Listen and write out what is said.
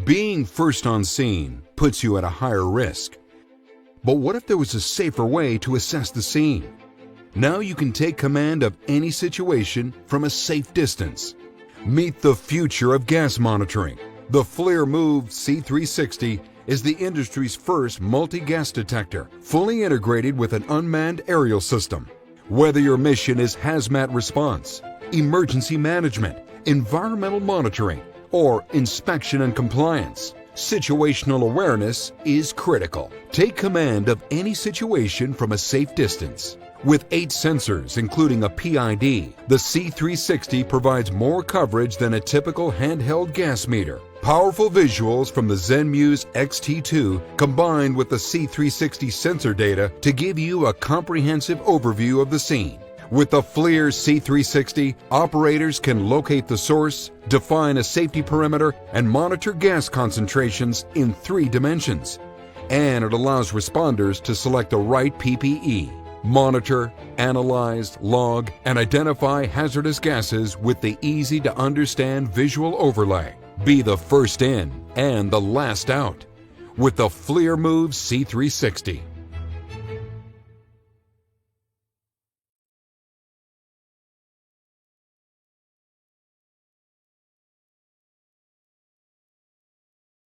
Being first on scene puts you at a higher risk. But what if there was a safer way to assess the scene? Now you can take command of any situation from a safe distance. Meet the future of gas monitoring. The FLIR MUVE C360 is the industry's first multi-gas detector, fully integrated with an unmanned aerial system. Whether your mission is HAZMAT response, emergency management, environmental monitoring, or inspection and compliance, situational awareness is critical. Take command of any situation from a safe distance. With 8 sensors, including a PID, the C360 provides more coverage than a typical handheld gas meter. Powerful visuals from the ZENMUSE XT2 combined with the C360 sensor data to give you a comprehensive overview of the scene. With the FLIR C360, operators can locate the source, define a safety perimeter, and monitor gas concentrations in 3 dimensions. And it allows responders to select the right PPE. Monitor, analyze, log, and identify hazardous gases with the easy-to-understand visual overlay. Be the first in and the last out with the FLIR MUVE C360.